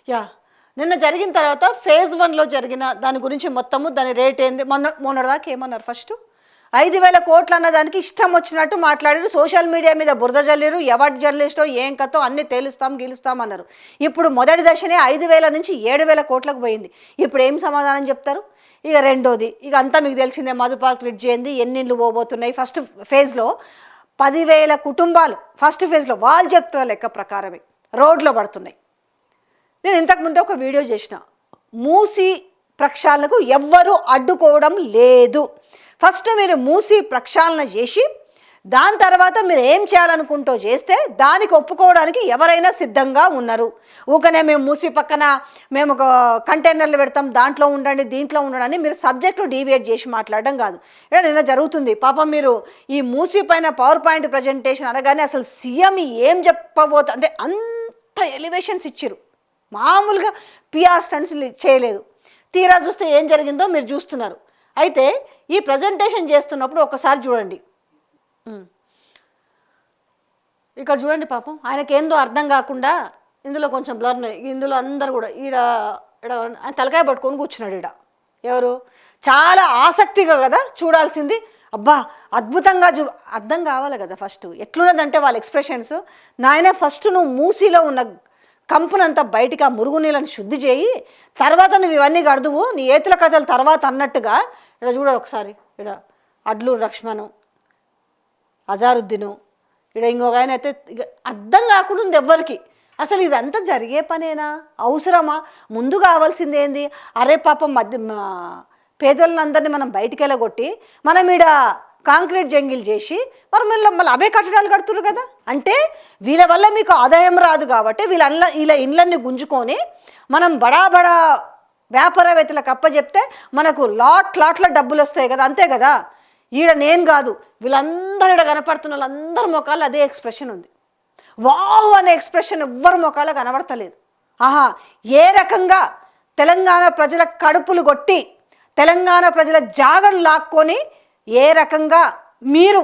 Yeah! నిన్న జరిగిన తర్వాత ఫేజ్ 1లో జరిగిన దాని గురించి మొత్తము దాని రేట్ ఏంది మొన్నటిదాకా ఏమన్నారు ఫస్టు? 5,000 కోట్లు అన్న దానికి ఇష్టం వచ్చినట్టు మాట్లాడారు. సోషల్ మీడియా మీద బురద జల్లిరు. ఎవరి జర్నలిస్టో ఏం కథో అన్నీ తేలుస్తాం, గీలుస్తాం అన్నారు. ఇప్పుడు మొదటి దశనే 5,000 నుంచి 7,000 కోట్లకు పోయింది. ఇప్పుడు ఏం సమాధానం చెప్తారు? ఇక రెండోది, ఇక అంతా మీకు తెలిసిందే, మధు పార్క్ బ్రిడ్జ్ ఏంది, ఎన్ని ఇళ్ళు పోబోతున్నాయి. ఫస్ట్ ఫేజ్లో 10,000 కుటుంబాలు ఫస్ట్ ఫేజ్లో వాళ్ళు చెప్తున్న లెక్క ప్రకారమే రోడ్లో పడుతున్నాయి. నేను ఇంతకుముందు ఒక వీడియో చేసిన, మూసి ప్రక్షాళనకు ఎవ్వరూ అడ్డుకోవడం లేదు. ఫస్ట్ మీరు మూసి ప్రక్షాళన చేసి దాని తర్వాత మీరు ఏం చేయాలనుకుంటూ చేస్తే దానికి ఒప్పుకోవడానికి ఎవరైనా సిద్ధంగా ఉన్నారు. ఊకనే మేము మూసి పక్కన మేము ఒక కంటైనర్లు పెడతాం, దాంట్లో ఉండండి, దీంట్లో ఉండండి, మీరు సబ్జెక్టు డీవియేట్ చేసి మాట్లాడడం కాదు. ఇక్కడ నిన్న జరుగుతుంది పాపం. మీరు ఈ మూసి పైన పవర్ పాయింట్ ప్రజెంటేషన్ అనగానే అసలు సీఎం ఏం చెప్పబోతా అంటే అంత ఎలివేషన్స్ ఇచ్చిరు. మామూలుగా పిఆర్ స్టంట్స్ చేయలేదు. తీరా చూస్తే ఏం జరిగిందో మీరు చూస్తున్నారు. అయితే ఈ ప్రజెంటేషన్ చేస్తున్నప్పుడు ఒకసారి చూడండి, ఇక్కడ చూడండి. పాపం ఆయనకేందో అర్థం కాకుండా ఇందులో కొంచెం బ్లర్ ఉన్నాయి. ఇందులో అందరు కూడా ఈడ ఆయన తలకాయ పట్టుకొని కూర్చున్నాడు. ఈడ ఎవరు చాలా ఆసక్తిగా కదా చూడాల్సింది. అబ్బా అద్భుతంగా అర్థం కావాలి కదా ఫస్ట్ ఎట్లున్నదంటే వాళ్ళ ఎక్స్ప్రెషన్స్. నాయన ఫస్ట్ నువ్వు మూసీలో ఉన్న కంపునంతా బయటికి ఆ మురుగునీళ్ళని శుద్ధి చేయి, తర్వాత నువ్వు ఇవన్నీ గడుదువు, నీ ఏతుల కథలు తర్వాత అన్నట్టుగా. ఇక్కడ చూడ ఒకసారి, ఇక్కడ అడ్లూరు లక్ష్మణు, అజారుద్దీను, ఇక్కడ ఇంకొక ఆయన అయితే అర్థం కాకుండా ఉంది ఎవ్వరికి. అసలు ఇదంతా జరిగే పనేనా? అవసరమా? ముందు కావాల్సింది ఏంది? అరే పాపం పేదోళ్ళందరినీ మనం బయటికి వెళ్ళగొట్టి మనం ఈడ కాంక్రీట్ జంగిల్ చేసి మళ్ళీ అవే కట్టడాలు కడుతున్నారు కదా. అంటే వీళ్ళ వల్ల మీకు ఆదాయం రాదు కాబట్టి వీళ్ళ ఇండ్లన్నీ గుంజుకొని మనం బడా వ్యాపారవేత్తలకు అప్పచెప్తే మనకు లాట్ల డబ్బులు వస్తాయి కదా, అంతే కదా. ఈడ నేను కాదు, వీళ్ళందరూ ఈడ కనపడుతున్న వాళ్ళందరి ముఖాలు అదే ఎక్స్ప్రెషన్ ఉంది. వావ్ అనే ఎక్స్ప్రెషన్ ఎవ్వరి ముఖాలు కనబడతలేదు. ఆహా, ఏ రకంగా తెలంగాణ ప్రజల కడుపులు కొట్టి తెలంగాణ ప్రజల జాగను లాక్కొని ఏ రకంగా మీరు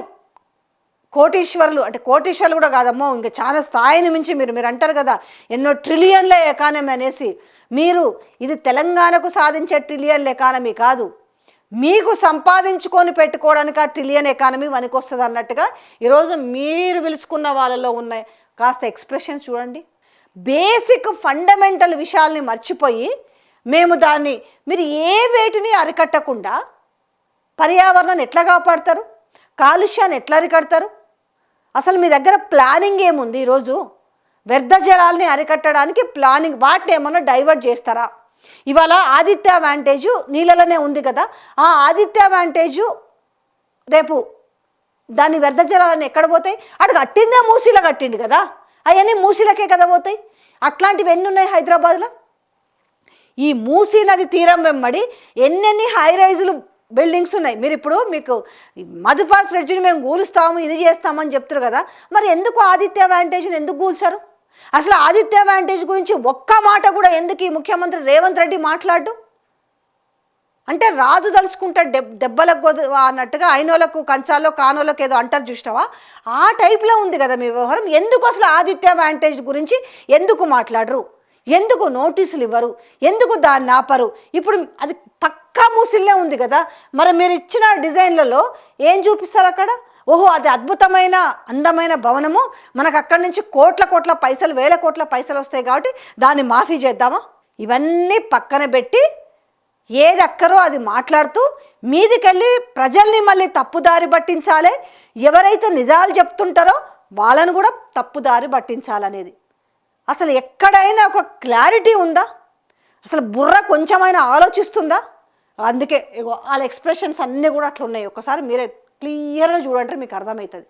కోటీశ్వరులు, అంటే కోటీశ్వరులు కూడా కాదమ్మో, ఇంకా చాలా స్థాయిని మించి మీరు అంటారు కదా ఎన్నో ట్రిలియన్ల ఎకానమీ అనేసి. మీరు ఇది తెలంగాణకు సాధించే ట్రిలియన్ల ఎకానమీ కాదు, మీకు సంపాదించుకొని పెట్టుకోవడానికి ఆ ట్రిలియన్ ఎకానమీ వనికొస్తుంది అన్నట్టుగా ఈరోజు మీరు పిలుచుకున్న వాళ్ళలో ఉన్నాయి. కాస్త ఎక్స్ప్రెషన్స్ చూడండి. బేసిక్ ఫండమెంటల్ విషయాల్ని మర్చిపోయి మేము దాన్ని మీరు ఏ వేటిని అరికట్టకుండా పర్యావరణాన్ని ఎట్లా కాపాడతారు, కాలుష్యాన్ని ఎట్లా అరికడతారు? అసలు మీ దగ్గర ప్లానింగ్ ఏముంది? ఈరోజు వ్యర్థ జలాల్ని అరికట్టడానికి ప్లానింగ్, వాటిని ఏమన్నా డైవర్ట్ చేస్తారా? ఇవాళ ఆదిత్య వ్యాంటేజు నీళ్ళలోనే ఉంది కదా, ఆ ఆదిత్య వ్యాంటేజు రేపు దాని వ్యర్థ జలాలని ఎక్కడ పోతాయి? అటు కట్టిందే మూసీలో కట్టింది కదా, అవన్నీ మూసీలకే కదా పోతాయి. అట్లాంటివి ఎన్ని ఉన్నాయి హైదరాబాద్లో? ఈ మూసీ నది తీరం వెంబడి ఎన్నెన్ని హై రైజులు బిల్డింగ్స్ ఉన్నాయి. మీరు ఇప్పుడు మీకు మధు పార్క్ బ్రిడ్జిని మేము కూలుస్తాము, ఇది చేస్తామని చెప్తారు కదా, మరి ఎందుకు ఆదిత్య వ్యాంటేజ్ని ఎందుకు కూల్చారు? అసలు ఆదిత్య వ్యాంటేజ్ గురించి ఒక్క మాట కూడా ఎందుకు ఈ ముఖ్యమంత్రి రేవంత్ రెడ్డి మాట్లాడు? అంటే రాజు దలుచుకుంటే దెబ్బలకు అన్నట్టుగా అయినోళ్ళకు కంచాల్లో కానోళ్ళకు ఏదో అంటారు చూసినావా, ఆ టైప్లో ఉంది కదా మీ వ్యవహారం. ఎందుకు అసలు ఆదిత్య వ్యాంటేజ్ గురించి ఎందుకు మాట్లాడరు? ఎందుకు నోటీసులు ఇవ్వరు? ఎందుకు దాన్ని ఆపరు? ఇప్పుడు అది పక్కా మూసిల్లే ఉంది కదా, మరి మీరు ఇచ్చిన డిజైన్లలో ఏం చూపిస్తారు అక్కడ? ఓహో, అది అద్భుతమైన అందమైన భవనము, మనకు అక్కడి నుంచి కోట్ల పైసలు, వేల కోట్ల పైసలు వస్తాయి కాబట్టి దాన్ని మాఫీ చేద్దామా? ఇవన్నీ పక్కన పెట్టి ఏది అక్కరో అది మాట్లాడుతూ మీదికెళ్ళి ప్రజల్ని మళ్ళీ తప్పుదారి పట్టించాలి. ఎవరైతే నిజాలు చెప్తుంటారో వాళ్ళను కూడా తప్పుదారి పట్టించాలనేది. అసలు ఎక్కడైనా ఒక క్లారిటీ ఉందా? అసలు బుర్ర కొంచెమైనా ఆలోచిస్తుందా? అందుకే వాళ్ళ ఎక్స్ప్రెషన్స్ అన్నీ కూడా అట్లా ఉన్నాయి. ఒక్కసారి మీరే క్లియర్గా చూడండి, మీకు అర్థమవుతుంది.